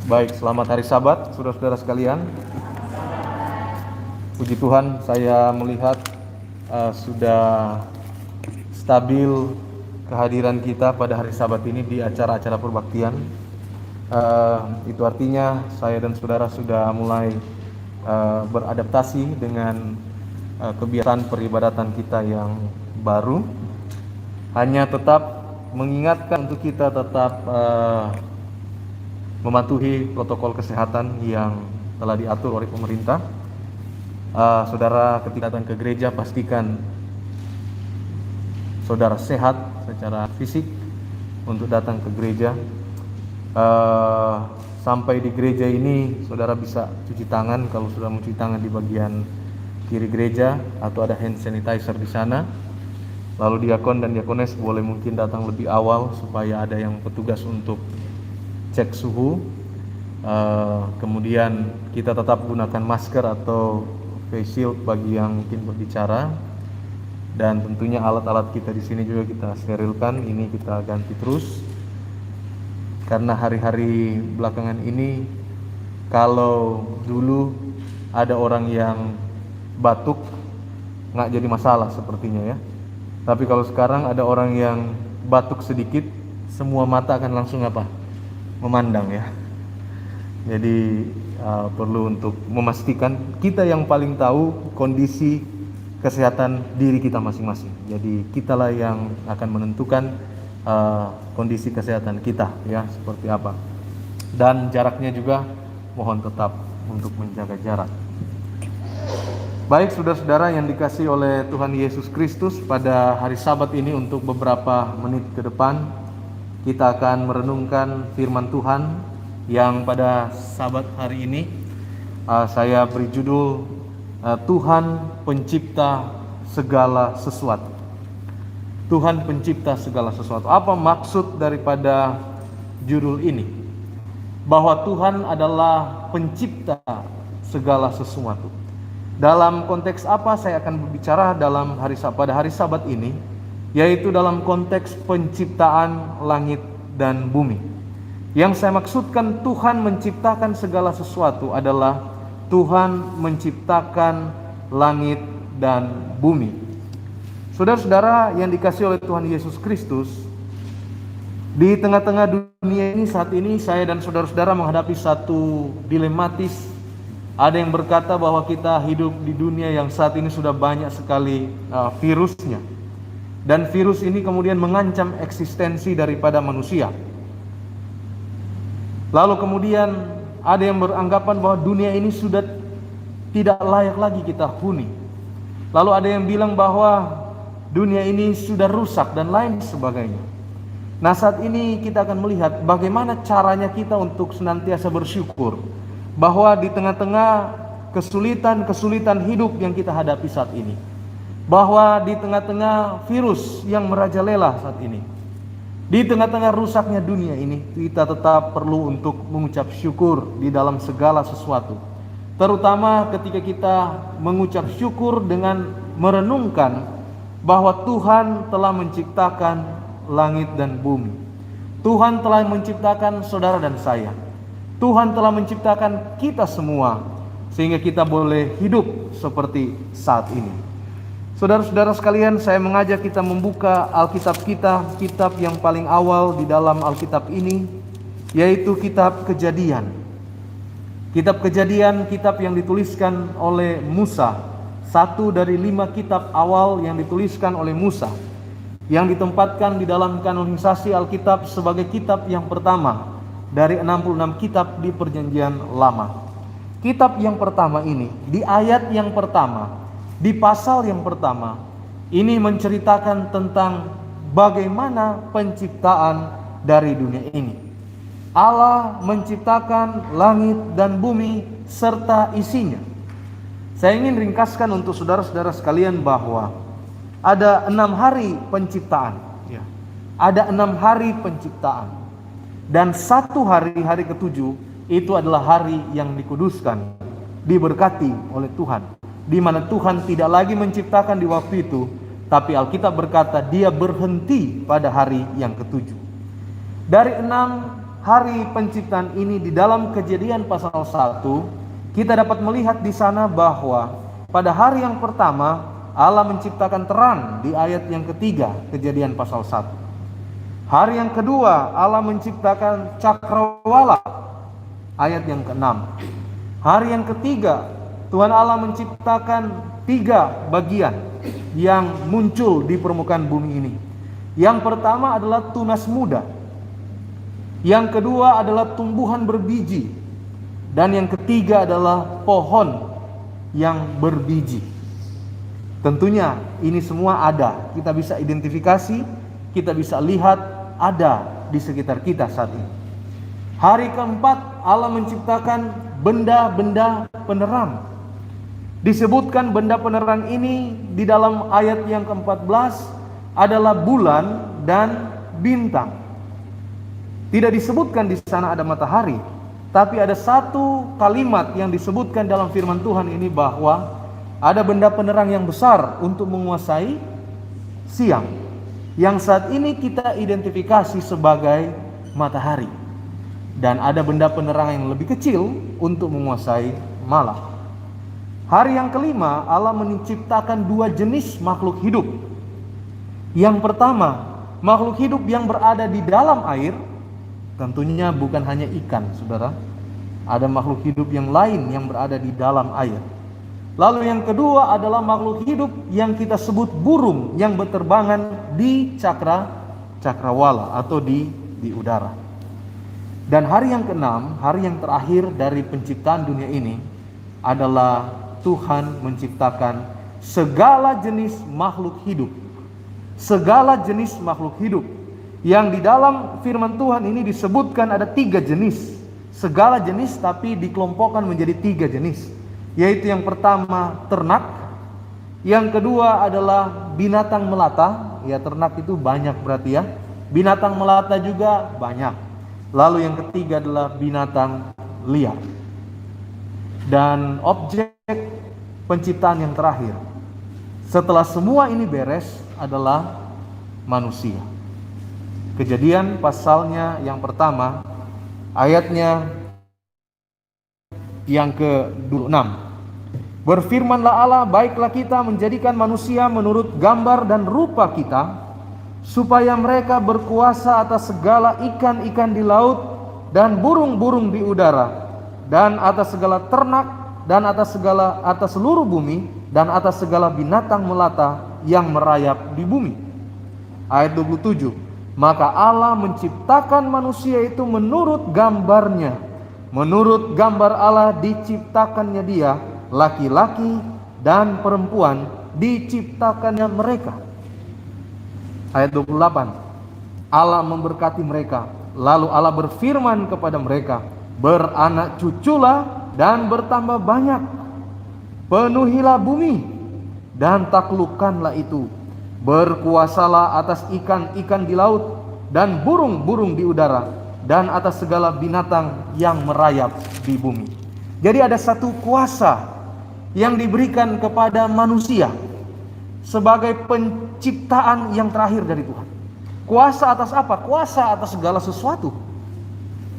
Baik, selamat hari Sabat, saudara-saudara sekalian. Puji Tuhan, saya melihat sudah stabil kehadiran kita pada hari Sabat ini di acara-acara perbaktian. Itu artinya saya dan saudara sudah mulai beradaptasi dengan kebiasaan peribadatan kita yang baru. Hanya tetap mengingatkan untuk kita tetap mematuhi protokol kesehatan yang telah diatur oleh pemerintah. Saudara ketika datang ke gereja pastikan saudara sehat secara fisik untuk datang ke gereja. Sampai di gereja ini saudara bisa cuci tangan kalau sudah mencuci tangan di bagian kiri gereja atau ada hand sanitizer di sana. Lalu diakon dan diakones boleh mungkin datang lebih awal supaya ada yang petugas untuk cek suhu. Kemudian kita tetap gunakan masker atau face shield bagi yang mungkin berbicara, dan tentunya alat-alat kita di sini juga kita sterilkan. Ini kita ganti terus karena hari-hari belakangan ini kalau dulu ada orang yang batuk nggak jadi masalah sepertinya ya, tapi kalau sekarang ada orang yang batuk sedikit semua mata akan langsung memandang ya. Jadi perlu untuk memastikan kita yang paling tahu kondisi kesehatan diri kita masing-masing. Jadi kitalah yang akan menentukan kondisi kesehatan kita ya seperti apa. Dan jaraknya juga mohon tetap untuk menjaga jarak. Baik saudara-saudara yang dikasihi oleh Tuhan Yesus Kristus, pada hari Sabat ini untuk beberapa menit ke depan kita akan merenungkan firman Tuhan yang pada Sabat hari ini saya beri judul Tuhan Pencipta Segala Sesuatu. Tuhan Pencipta Segala Sesuatu. Apa maksud daripada judul ini? Bahwa Tuhan adalah pencipta segala sesuatu. Dalam konteks apa saya akan berbicara pada hari Sabat ini? Yaitu dalam konteks penciptaan langit dan bumi. Yang saya maksudkan Tuhan menciptakan segala sesuatu adalah Tuhan menciptakan langit dan bumi. Saudara-saudara yang dikasihi oleh Tuhan Yesus Kristus, di tengah-tengah dunia ini saat ini saya dan saudara-saudara menghadapi satu dilematis. Ada yang berkata bahwa kita hidup di dunia yang saat ini sudah banyak sekali virusnya. Dan virus ini kemudian mengancam eksistensi daripada manusia. Lalu kemudian ada yang beranggapan bahwa dunia ini sudah tidak layak lagi kita huni. Lalu ada yang bilang bahwa dunia ini sudah rusak dan lain sebagainya. Nah, saat ini kita akan melihat bagaimana caranya kita untuk senantiasa bersyukur bahwa di tengah-tengah kesulitan hidup yang kita hadapi saat ini, bahwa di tengah-tengah virus yang merajalela saat ini, di tengah-tengah rusaknya dunia ini, kita tetap perlu untuk mengucap syukur di dalam segala sesuatu. Terutama ketika kita mengucap syukur dengan merenungkan bahwa Tuhan telah menciptakan langit dan bumi. Tuhan telah menciptakan saudara dan saya. Tuhan telah menciptakan kita semua sehingga kita boleh hidup seperti saat ini. Saudara-saudara sekalian, saya mengajak kita membuka Alkitab kita, kitab yang paling awal di dalam Alkitab ini, yaitu kitab Kejadian. Kitab Kejadian, kitab yang dituliskan oleh Musa, satu dari 5 kitab awal yang dituliskan oleh Musa, yang ditempatkan di dalam kanonisasi Alkitab sebagai kitab yang pertama dari 66 kitab di Perjanjian Lama. Kitab yang pertama ini, di ayat yang pertama, di pasal yang pertama, ini menceritakan tentang bagaimana penciptaan dari dunia ini. Allah menciptakan langit dan bumi serta isinya. Saya ingin ringkaskan untuk saudara-saudara sekalian bahwa ada 6 hari penciptaan. Ada 6 hari penciptaan. Dan satu hari, hari ke-7, itu adalah hari yang dikuduskan, diberkati oleh Tuhan, di mana Tuhan tidak lagi menciptakan di waktu itu, tapi Alkitab berkata dia berhenti pada hari yang ke-7. Dari 6 hari penciptaan ini di dalam Kejadian pasal 1, kita dapat melihat di sana bahwa pada hari yang pertama Allah menciptakan terang di ayat yang ketiga Kejadian pasal 1. Hari yang kedua Allah menciptakan cakrawala ayat yang ke-6. Hari yang ketiga Tuhan Allah menciptakan 3 bagian yang muncul di permukaan bumi ini. Yang pertama adalah tunas muda. Yang kedua adalah tumbuhan berbiji. Dan yang ketiga adalah pohon yang berbiji. Tentunya ini semua ada. Kita bisa identifikasi, kita bisa lihat ada di sekitar kita saat ini. Hari keempat Allah menciptakan benda-benda penerang. Disebutkan benda penerang ini di dalam ayat yang ke-14 adalah bulan dan bintang. Tidak disebutkan di sana ada matahari, tapi ada satu kalimat yang disebutkan dalam firman Tuhan ini bahwa ada benda penerang yang besar untuk menguasai siang, yang saat ini kita identifikasi sebagai matahari. Dan ada benda penerang yang lebih kecil untuk menguasai malam. Hari yang kelima Allah menciptakan 2 jenis makhluk hidup. Yang pertama, makhluk hidup yang berada di dalam air. Tentunya bukan hanya ikan, saudara. Ada makhluk hidup yang lain yang berada di dalam air. Lalu yang kedua adalah makhluk hidup yang kita sebut burung yang berterbangan di cakrawala atau di udara. Dan hari yang keenam, hari yang terakhir dari penciptaan dunia ini adalah Tuhan menciptakan segala jenis makhluk hidup. Segala jenis makhluk hidup. Yang di dalam firman Tuhan ini disebutkan ada 3 jenis. Segala jenis tapi dikelompokkan menjadi 3 jenis. Yaitu yang pertama ternak. Yang kedua adalah binatang melata. Ya, ternak itu banyak berarti ya. Binatang melata juga banyak. Lalu yang ketiga adalah binatang liar. Dan objek penciptaan yang terakhir setelah semua ini beres adalah manusia. Kejadian pasalnya yang pertama ayatnya yang ke-26. Berfirmanlah Allah, baiklah kita menjadikan manusia menurut gambar dan rupa kita, supaya mereka berkuasa atas segala ikan-ikan di laut dan burung-burung di udara, dan atas segala ternak, dan atas seluruh bumi, dan atas segala binatang melata yang merayap di bumi. Ayat 27. Maka Allah menciptakan manusia itu menurut gambarnya. Menurut gambar Allah diciptakannya dia, laki-laki dan perempuan diciptakannya mereka. Ayat 28. Allah memberkati mereka, lalu Allah berfirman kepada mereka, beranak cuculah dan bertambah banyak, penuhilah bumi dan taklukkanlah itu, berkuasalah atas ikan-ikan di laut dan burung-burung di udara, dan atas segala binatang yang merayap di bumi. Jadi ada satu kuasa yang diberikan kepada manusia sebagai penciptaan yang terakhir dari Tuhan. Kuasa atas apa? Kuasa atas segala sesuatu.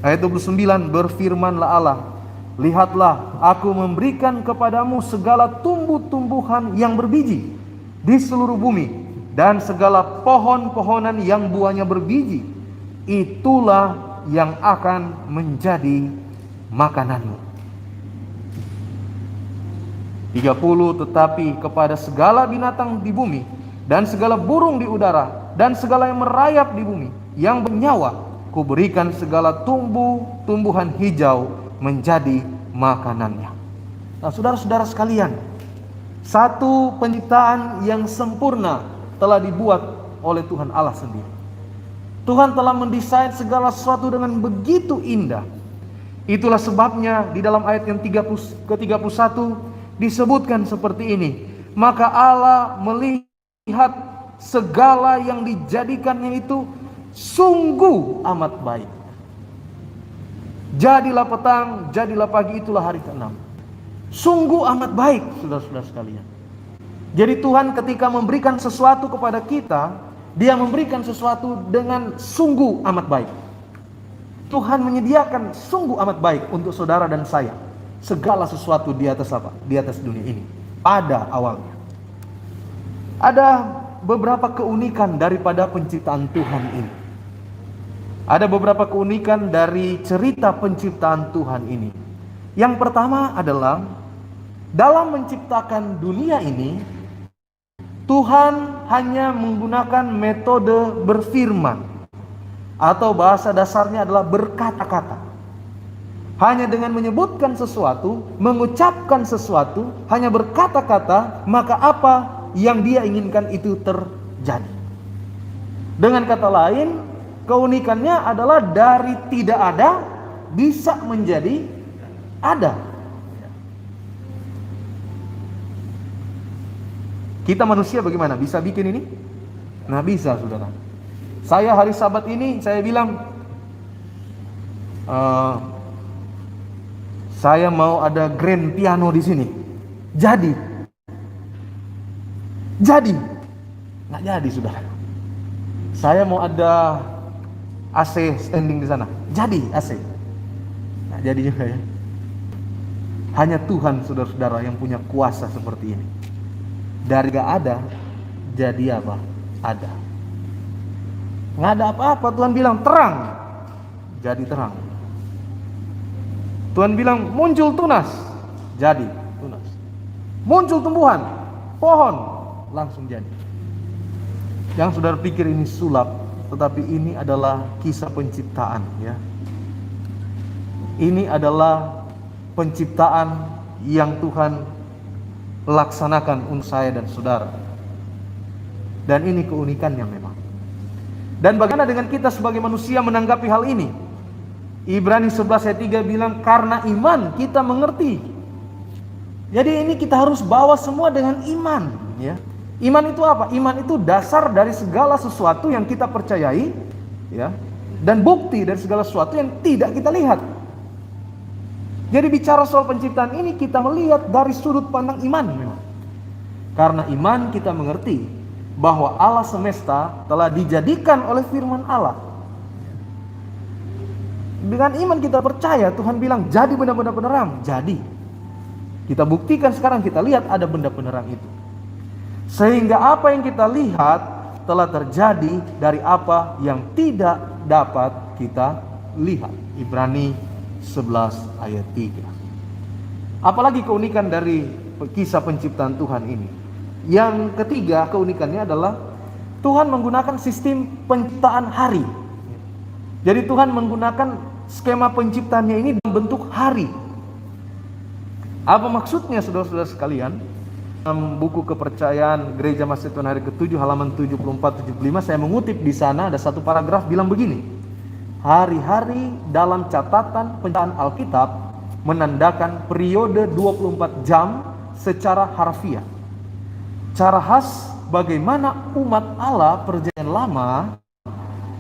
Ayat 29, berfirmanlah Allah, lihatlah aku memberikan kepadamu segala tumbuh-tumbuhan yang berbiji di seluruh bumi, dan segala pohon-pohonan yang buahnya berbiji, itulah yang akan menjadi makananmu. 30, tetapi kepada segala binatang di bumi, dan segala burung di udara, dan segala yang merayap di bumi, yang bernyawa, kuberikan segala tumbuhan hijau menjadi makanannya. Nah, saudara-saudara sekalian, satu penciptaan yang sempurna telah dibuat oleh Tuhan Allah sendiri. Tuhan telah mendesain segala sesuatu dengan begitu indah. Itulah sebabnya di dalam ayat yang ke-31 disebutkan seperti ini. Maka Allah melihat segala yang dijadikannya itu sungguh amat baik. Jadilah petang, jadilah pagi, itulah hari ke-6. Sungguh amat baik, saudara-saudara sekalian. Jadi Tuhan ketika memberikan sesuatu kepada kita, Dia memberikan sesuatu dengan sungguh amat baik. Tuhan menyediakan sungguh amat baik untuk saudara dan saya segala sesuatu di atas apa? Di atas dunia ini. Pada awalnya ada beberapa keunikan daripada penciptaan Tuhan ini. Ada beberapa keunikan dari cerita penciptaan Tuhan ini. Yang pertama adalah dalam menciptakan dunia ini, Tuhan hanya menggunakan metode berfirman, atau bahasa dasarnya adalah berkata-kata. Hanya dengan menyebutkan sesuatu, mengucapkan sesuatu, hanya berkata-kata, maka apa yang dia inginkan itu terjadi. Dengan kata lain, keunikannya adalah dari tidak ada bisa menjadi ada. Kita manusia bagaimana? Bisa bikin ini? Nah, bisa, saudara. Saya hari Sabat ini, saya bilang, saya mau ada grand piano di sini. Jadi, nggak jadi, saudara. Saya mau ada AC standing di sana. Jadi AC. Nggak jadi juga ya. Hanya Tuhan, saudara-saudara, yang punya kuasa seperti ini. Dari gak ada, jadi apa? Ada. Nggak ada apa-apa, Tuhan bilang terang, jadi terang. Tuhan bilang muncul tunas, jadi tunas. Muncul tumbuhan, pohon, langsung jadi. Jangan saudara pikir ini sulap, tetapi ini adalah kisah penciptaan, ya. Ini adalah penciptaan yang Tuhan laksanakan untuk saya dan saudara. Dan ini keunikannya memang. Dan bagaimana dengan kita sebagai manusia menanggapi hal ini? Ibrani 11 ayat 3 bilang, karena iman kita mengerti. Jadi ini kita harus bawa semua dengan iman, ya. Iman itu apa? Iman itu dasar dari segala sesuatu yang kita percayai, ya, dan bukti dari segala sesuatu yang tidak kita lihat. Jadi bicara soal penciptaan ini, kita melihat dari sudut pandang iman memang. Karena iman kita mengerti bahwa Allah semesta telah dijadikan oleh firman Allah. Dengan iman kita percaya, Tuhan bilang jadi benda-benda penerang, jadi. Kita buktikan sekarang, kita lihat ada benda penerang itu. Sehingga apa yang kita lihat telah terjadi dari apa yang tidak dapat kita lihat. Ibrani 11 ayat 3. Apalagi keunikan dari kisah penciptaan Tuhan ini? Yang ketiga keunikannya adalah Tuhan menggunakan sistem penciptaan hari. Jadi Tuhan menggunakan skema penciptaannya ini dalam bentuk hari. Apa maksudnya, saudara-saudara sekalian? Dalam buku Kepercayaan Gereja Masjid Tuhan Hari ke-7 halaman 74-75, saya mengutip di sana ada satu paragraf bilang begini. Hari-hari dalam catatan penciptaan Alkitab menandakan periode 24 jam secara harfiah. Cara khas bagaimana umat Allah perjanjian lama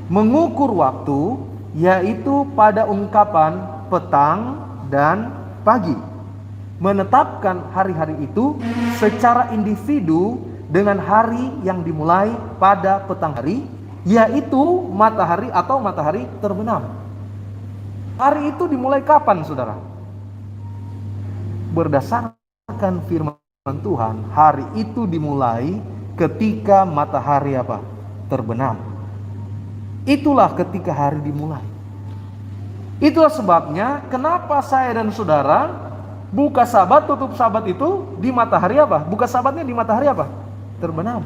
mengukur waktu, yaitu pada ungkapan petang dan pagi. Menetapkan hari-hari itu secara individu dengan hari yang dimulai pada petang hari, yaitu matahari atau matahari terbenam. Hari itu dimulai kapan, saudara? Berdasarkan firman Tuhan, hari itu dimulai ketika matahari apa? Terbenam. Itulah ketika hari dimulai. Itulah sebabnya kenapa saya dan saudara buka Sabat, tutup Sabat itu di matahari apa? Buka Sabatnya di matahari apa? Terbenam.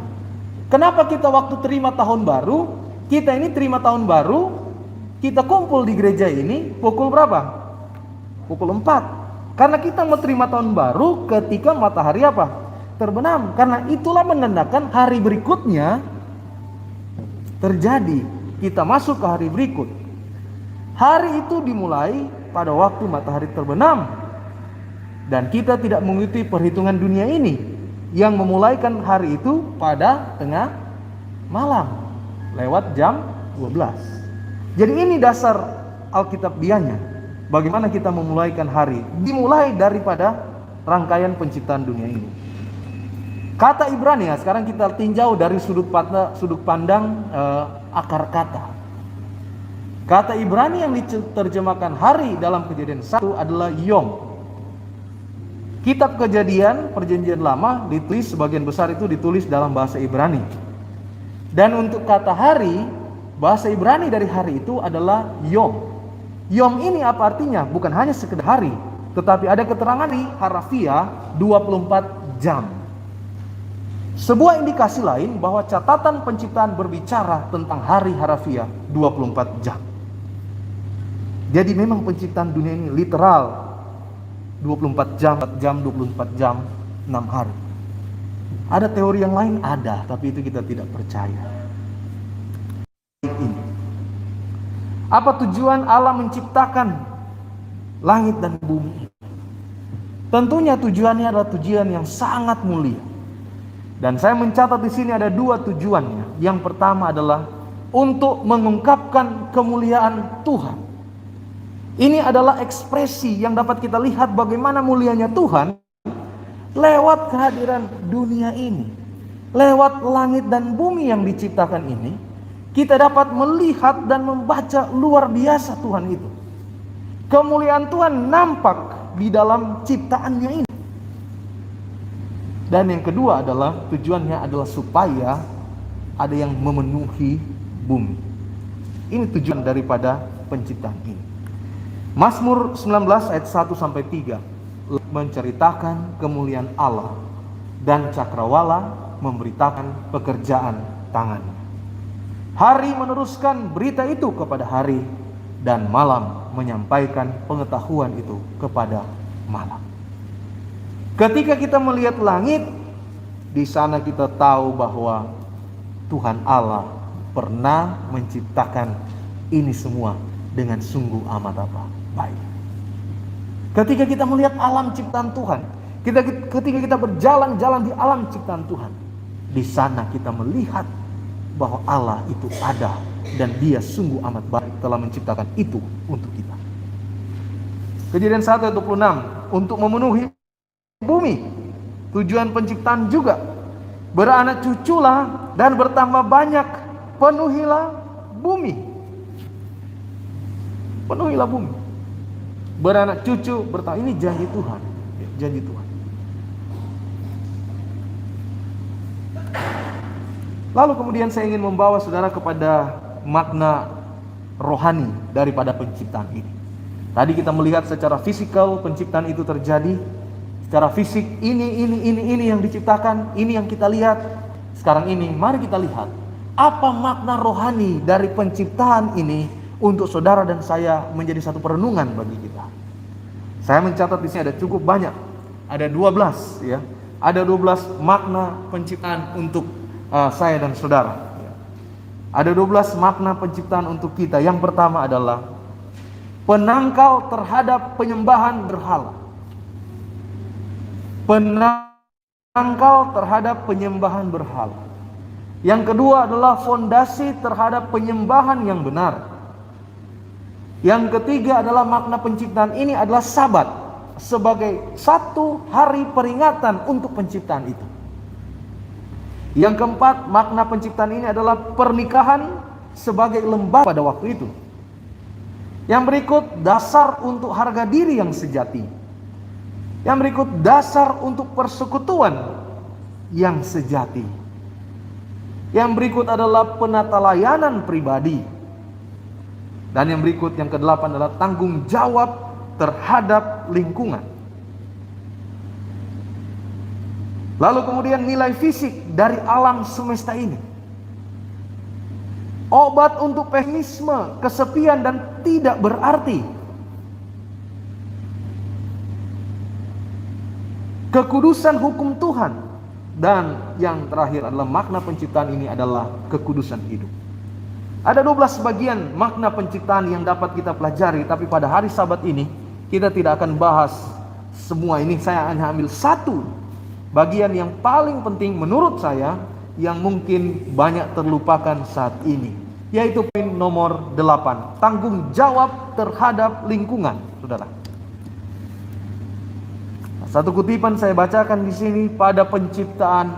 Kenapa kita waktu terima tahun baru, kita ini terima tahun baru, kita kumpul di gereja ini pukul berapa? Pukul 4. Karena kita mau terima tahun baru ketika matahari apa? Terbenam. Karena itulah menandakan hari berikutnya terjadi. Kita masuk ke hari berikut. Hari itu dimulai pada waktu matahari terbenam. Dan kita tidak mengikuti perhitungan dunia ini yang memulaikan hari itu pada tengah malam lewat jam 12. Jadi ini dasar Alkitabiahnya. Bagaimana kita memulaikan hari? Dimulai daripada rangkaian penciptaan dunia ini. Kata Ibrani, sekarang kita tinjau dari sudut pandang akar kata. Kata Ibrani yang diterjemahkan hari dalam Kejadian 1 adalah yom. Kitab Kejadian Perjanjian Lama ditulis, sebagian besar itu ditulis dalam bahasa Ibrani. Dan untuk kata hari, bahasa Ibrani dari hari itu adalah yom. Yom ini apa artinya? Bukan hanya sekedar hari, tetapi ada keterangan di harafiah 24 jam. Sebuah indikasi lain bahwa catatan penciptaan berbicara tentang hari harafiah 24 jam. Jadi memang penciptaan dunia ini literal 24 jam, 24 jam, 6 hari. Ada teori yang lain? Ada, tapi itu kita tidak percaya. Ini. Apa tujuan Allah menciptakan langit dan bumi? Tentunya tujuannya adalah tujuan yang sangat mulia. Dan saya mencatat di sini ada dua tujuannya. Yang pertama adalah untuk mengungkapkan kemuliaan Tuhan. Ini adalah ekspresi yang dapat kita lihat bagaimana mulianya Tuhan lewat kehadiran dunia ini. Lewat langit dan bumi yang diciptakan ini, kita dapat melihat dan membaca luar biasa Tuhan itu. Kemuliaan Tuhan nampak di dalam ciptaannya ini. Dan yang kedua adalah tujuannya adalah supaya ada yang memenuhi bumi. Ini tujuan daripada penciptaan ini. Mazmur 19 ayat 1 sampai 3 menceritakan kemuliaan Allah dan cakrawala memberitakan pekerjaan tangannya. Hari meneruskan berita itu kepada hari dan malam menyampaikan pengetahuan itu kepada malam. Ketika kita melihat langit, di sana kita tahu bahwa Tuhan Allah pernah menciptakan ini semua dengan sungguh amat baik. Ketika kita melihat alam ciptaan Tuhan, ketika kita berjalan-jalan di alam ciptaan Tuhan, di sana kita melihat bahwa Allah itu ada dan Dia sungguh amat baik telah menciptakan itu untuk kita. Kejadian 1 ayat 26, untuk memenuhi bumi, tujuan penciptaan juga. Beranak cuculah dan bertambah banyak, penuhilah bumi. Penuhilah bumi. Beranak cucu bertambah, ini janji Tuhan. Janji Tuhan. Lalu kemudian saya ingin membawa saudara kepada makna rohani daripada penciptaan ini. Tadi kita melihat secara fisikal penciptaan itu terjadi. Secara fisik ini yang diciptakan, ini yang kita lihat. Sekarang ini mari kita lihat apa makna rohani dari penciptaan ini untuk saudara dan saya menjadi satu perenungan bagi kita. Saya mencatat di sini ada cukup banyak. Ada 12 ya. Ada 12 makna penciptaan untuk saya dan saudara. Ada 12 makna penciptaan untuk kita. Yang pertama adalah penangkal terhadap penyembahan berhala. Penangkal terhadap penyembahan berhala. Yang kedua adalah fondasi terhadap penyembahan yang benar. Yang ketiga adalah makna penciptaan ini adalah Sabat sebagai satu hari peringatan untuk penciptaan itu. Yang keempat, makna penciptaan ini adalah pernikahan sebagai lembah pada waktu itu. Yang berikut, dasar untuk harga diri yang sejati. Yang berikut, dasar untuk persekutuan yang sejati. Yang berikut adalah penata layanan pribadi. Dan yang berikut, yang kedelapan adalah tanggung jawab terhadap lingkungan. Lalu kemudian nilai fisik dari alam semesta ini. Obat untuk pesimisme, kesepian dan tidak berarti. Kekudusan hukum Tuhan. Dan yang terakhir adalah makna penciptaan ini adalah kekudusan hidup. Ada 12 bagian makna penciptaan yang dapat kita pelajari, tapi pada hari Sabat ini kita tidak akan bahas semua ini. Saya hanya ambil satu bagian yang paling penting menurut saya, yang mungkin banyak terlupakan saat ini, yaitu poin nomor 8, tanggung jawab terhadap lingkungan, saudara. Satu kutipan saya bacakan di sini, pada penciptaan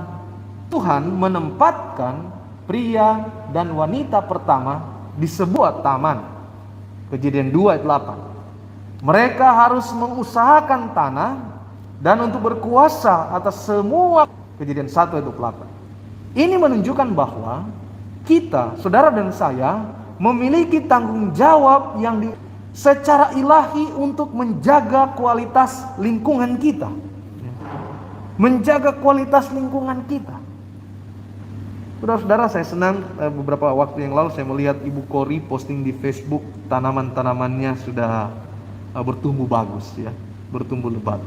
Tuhan menempatkan pria dan wanita pertama di sebuah taman Kejadian 2 ayat 8. Mereka harus mengusahakan tanah dan untuk berkuasa atas semua. Kejadian 1 ayat 28. Ini menunjukkan bahwa kita, saudara dan saya, memiliki tanggung jawab yang secara ilahi untuk menjaga kualitas lingkungan kita. Menjaga kualitas lingkungan kita. Saudara-saudara, saya senang beberapa waktu yang lalu saya melihat Ibu Kori posting di Facebook, tanaman-tanamannya sudah bertumbuh bagus ya, bertumbuh lebat.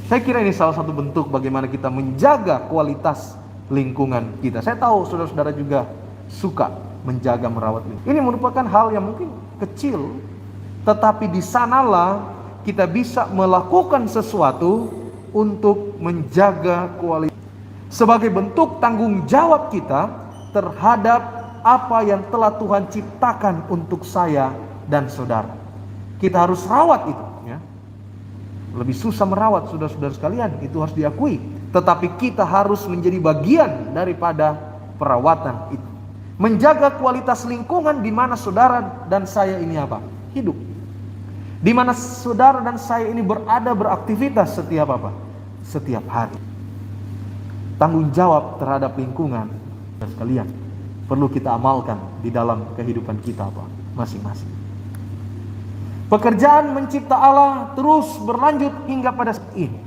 Saya kira ini salah satu bentuk bagaimana kita menjaga kualitas lingkungan kita. Saya tahu saudara-saudara juga suka menjaga, merawat lingkungan. Ini merupakan hal yang mungkin kecil, tetapi di sanalah kita bisa melakukan sesuatu untuk menjaga kualitas. Sebagai bentuk tanggung jawab kita terhadap apa yang telah Tuhan ciptakan untuk saya dan saudara. Kita harus rawat itu ya. Lebih susah merawat, saudara-saudara sekalian, itu harus diakui. Tetapi kita harus menjadi bagian daripada perawatan itu. Menjaga kualitas lingkungan di mana saudara dan saya ini apa? Hidup. Di mana saudara dan saya ini berada, beraktivitas setiap apa? Setiap hari. Tanggung jawab terhadap lingkungan sekalian perlu kita amalkan di dalam kehidupan kita apa? Masing-masing. Pekerjaan mencipta Allah terus berlanjut hingga pada saat ini.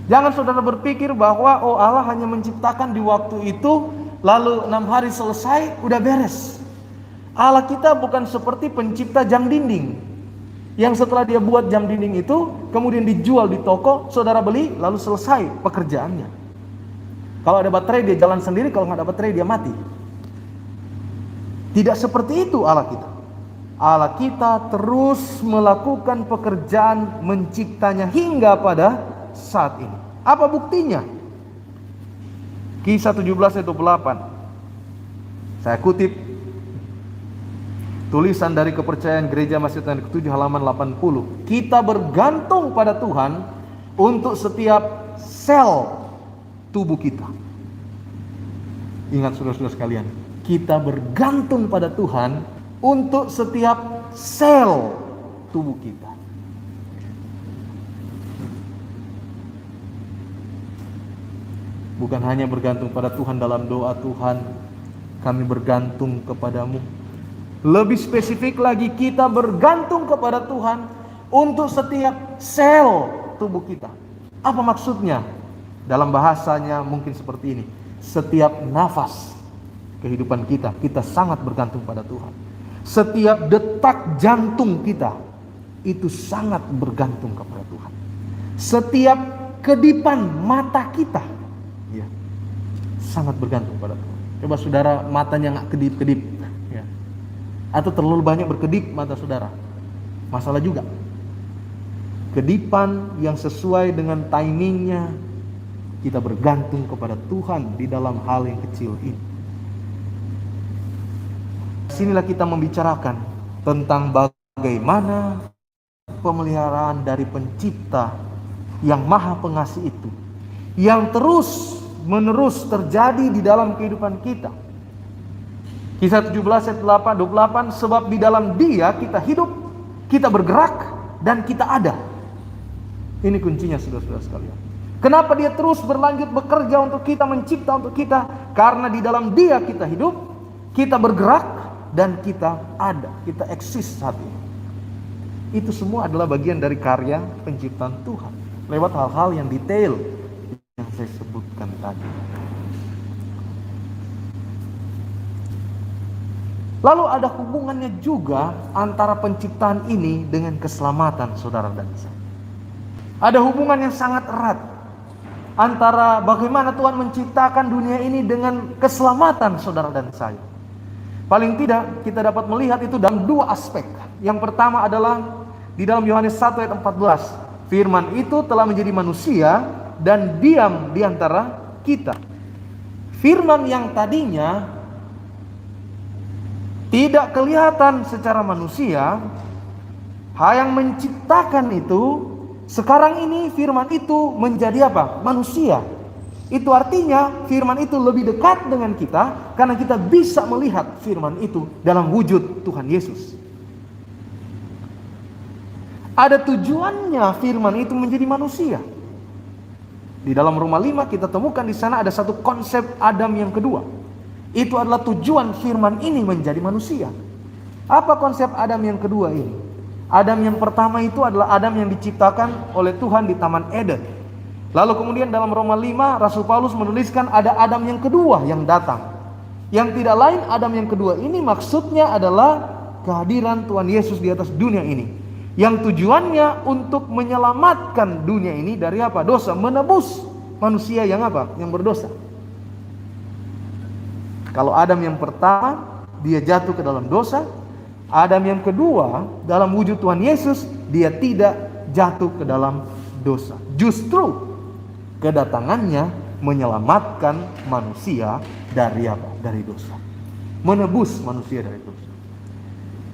Jangan saudara berpikir bahwa Allah hanya menciptakan di waktu itu, lalu 6 hari selesai, udah beres. Allah kita bukan seperti pencipta jam dinding, yang setelah dia buat jam dinding itu, kemudian dijual di toko, saudara beli, lalu selesai pekerjaannya. Kalau ada baterai dia jalan sendiri, kalau nggak ada baterai dia mati. Tidak seperti itu Allah kita. Allah kita terus melakukan pekerjaan menciptanya hingga pada saat ini. Apa buktinya? Kisah 17 ayat 28. Saya kutip tulisan dari Kepercayaan Gereja Masjid yang ke-7 halaman 80. Kita bergantung pada Tuhan untuk setiap sel tubuh kita. Ingat saudara-saudara sekalian, kita bergantung pada Tuhan untuk setiap sel tubuh kita. Bukan hanya bergantung pada Tuhan dalam doa, Tuhan kami bergantung kepadamu. Lebih spesifik lagi, kita bergantung kepada Tuhan untuk setiap sel tubuh kita. Apa maksudnya? Dalam bahasanya mungkin seperti ini. Setiap nafas kehidupan kita, kita sangat bergantung pada Tuhan. Setiap detak jantung kita, itu sangat bergantung kepada Tuhan. Setiap kedipan mata kita, ya, sangat bergantung pada Tuhan. Coba saudara matanya nggak kedip-kedip, ya, atau terlalu banyak berkedip mata saudara, masalah juga. Kedipan yang sesuai dengan timingnya, kita bergantung kepada Tuhan di dalam hal yang kecil ini. Sinilah kita membicarakan tentang bagaimana pemeliharaan dari pencipta yang maha pengasih itu, yang terus menerus terjadi di dalam kehidupan kita. Kisah 17 ayat 28, sebab di dalam Dia kita hidup, kita bergerak, dan kita ada. Ini kuncinya saudara-saudara sekalian. Kenapa Dia terus berlanjut bekerja untuk kita, mencipta untuk kita? Karena di dalam Dia kita hidup, kita bergerak, dan kita ada, kita eksis saat ini. Itu semua adalah bagian dari karya penciptaan Tuhan, lewat hal-hal yang detail yang saya sebutkan tadi. Lalu ada hubungannya juga antara penciptaan ini dengan keselamatan saudara dan saya. Ada hubungan yang sangat erat antara bagaimana Tuhan menciptakan dunia ini dengan keselamatan saudara dan saya. Paling tidak kita dapat melihat itu dalam dua aspek. Yang pertama adalah di dalam Yohanes 1 ayat 14. Firman itu telah menjadi manusia dan diam di antara kita. Firman yang tadinya tidak kelihatan secara manusia, yang menciptakan itu, sekarang ini firman itu menjadi apa? Manusia. Itu artinya firman itu lebih dekat dengan kita karena kita bisa melihat firman itu dalam wujud Tuhan Yesus. Ada tujuannya firman itu menjadi manusia. Di dalam Roma 5 kita temukan di sana ada satu konsep Adam yang kedua. Itu adalah tujuan firman ini menjadi manusia. Apa konsep Adam yang kedua ini? Adam yang pertama itu adalah Adam yang diciptakan oleh Tuhan di Taman Eden. Lalu kemudian dalam Roma 5 Rasul Paulus menuliskan ada Adam yang kedua yang datang. Yang tidak lain Adam yang kedua ini maksudnya adalah kehadiran Tuhan Yesus di atas dunia ini. Yang tujuannya untuk menyelamatkan dunia ini dari apa? Dosa, menebus manusia yang apa? Yang berdosa. Kalau Adam yang pertama dia jatuh ke dalam dosa, Adam yang kedua dalam wujud Tuhan Yesus dia tidak jatuh ke dalam dosa. Justru kedatangannya menyelamatkan manusia dari apa? Dari dosa. Menebus manusia dari dosa.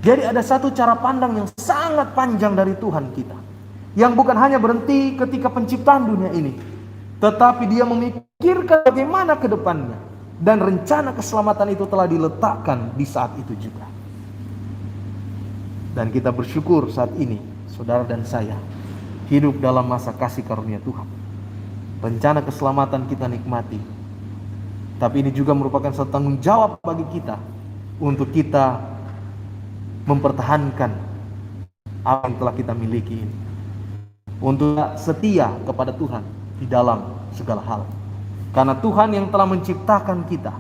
Jadi ada satu cara pandang yang sangat panjang dari Tuhan kita, yang bukan hanya berhenti ketika penciptaan dunia ini, tetapi dia memikirkan bagaimana ke depannya. Dan rencana keselamatan itu telah diletakkan di saat itu juga. Dan kita bersyukur saat ini, saudara dan saya, hidup dalam masa kasih karunia Tuhan. Rencana keselamatan kita nikmati. Tapi ini juga merupakan satu tanggung jawab bagi kita untuk kita mempertahankan apa yang telah kita miliki ini, untuk setia kepada Tuhan di dalam segala hal. Karena Tuhan yang telah menciptakan kita,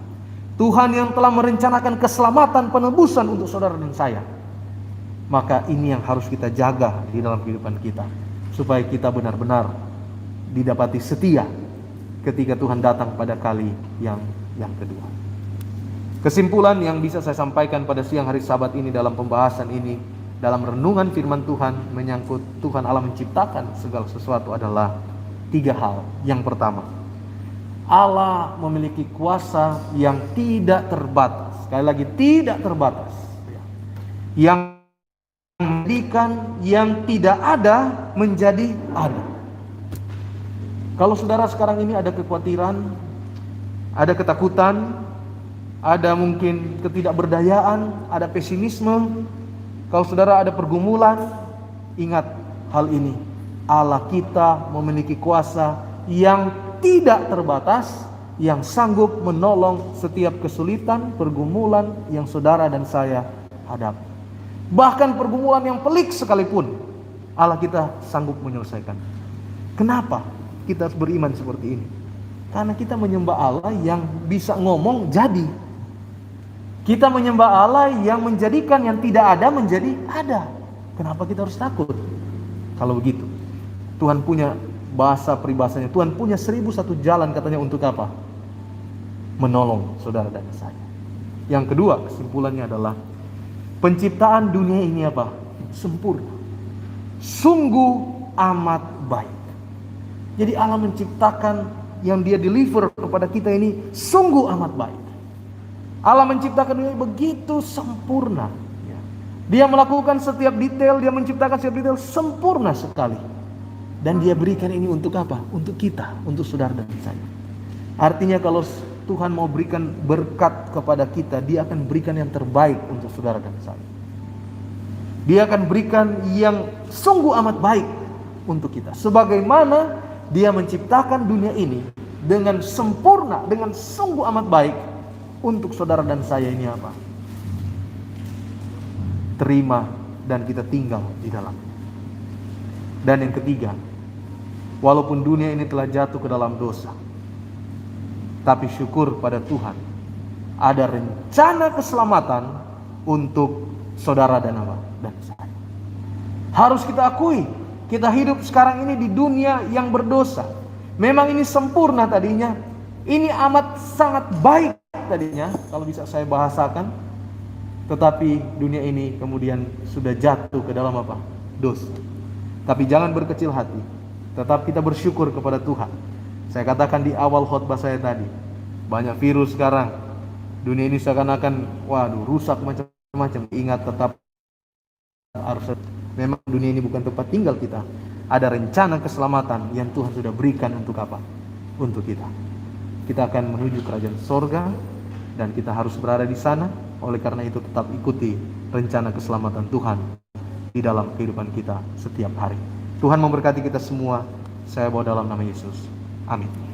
Tuhan yang telah merencanakan keselamatan penebusan untuk saudara dan saya, maka ini yang harus kita jaga di dalam kehidupan kita, supaya kita benar-benar didapati setia ketika Tuhan datang pada kali yang kedua. Kesimpulan yang bisa saya sampaikan pada siang hari Sabat ini dalam pembahasan ini, dalam renungan firman Tuhan menyangkut Tuhan Allah menciptakan segala sesuatu adalah 3 hal. Yang pertama, Allah memiliki kuasa yang tidak terbatas. Sekali lagi, tidak terbatas. Yang menjadikan yang tidak ada menjadi ada. Kalau saudara sekarang ini ada kekhawatiran, ada ketakutan, ada mungkin ketidakberdayaan, ada pesimisme, kalau saudara ada pergumulan, ingat hal ini. Allah kita memiliki kuasa yang tidak terbatas, yang sanggup menolong setiap kesulitan, pergumulan yang saudara dan saya hadapi. Bahkan pergumulan yang pelik sekalipun, Allah kita sanggup menyelesaikan. Kenapa kita harus beriman seperti ini? Karena kita menyembah Allah yang bisa ngomong jadi. Kita menyembah Allah yang menjadikan yang tidak ada menjadi ada. Kenapa kita harus takut? Kalau begitu, Tuhan punya bahasa peribahasanya. Tuhan punya 1001 jalan katanya untuk apa? Menolong saudara dan saya. Yang kedua, kesimpulannya adalah penciptaan dunia ini apa? Sempurna. Sungguh amat baik. Jadi Allah menciptakan yang Dia deliver kepada kita ini sungguh amat baik. Allah menciptakan dunia begitu sempurna. Dia melakukan setiap detail, Dia menciptakan setiap detail sempurna sekali. Dan Dia berikan ini untuk apa? Untuk kita, untuk saudara dan saya. Artinya kalau Tuhan mau berikan berkat kepada kita, Dia akan berikan yang terbaik untuk saudara dan saya. Dia akan berikan yang sungguh amat baik untuk kita. Sebagaimana Dia menciptakan dunia ini dengan sempurna, dengan sungguh amat baik. Untuk saudara dan saya ini apa? Terima dan kita tinggal di dalamnya. Dan yang ketiga, walaupun dunia ini telah jatuh ke dalam dosa, tapi syukur pada Tuhan, ada rencana keselamatan untuk saudara dan apa? Dan saya. Harus kita akui, kita hidup sekarang ini di dunia yang berdosa. Memang ini sempurna tadinya, ini amat sangat baik tadinya, kalau bisa saya bahasakan. Tetapi dunia ini kemudian sudah jatuh ke dalam apa? Dosa. Tapi jangan berkecil hati, tetap kita bersyukur kepada Tuhan. Saya katakan di awal khotbah saya tadi, banyak virus sekarang, dunia ini seakan-akan rusak macam-macam. Ingat, tetap harus, memang dunia ini bukan tempat tinggal kita. Ada rencana keselamatan yang Tuhan sudah berikan untuk apa? Untuk kita. kita akan menuju kerajaan sorga, dan kita harus berada di sana. Oleh karena itu tetap ikuti rencana keselamatan Tuhan di dalam kehidupan kita setiap hari. Tuhan memberkati kita semua. Saya bawa dalam nama Yesus. Amin.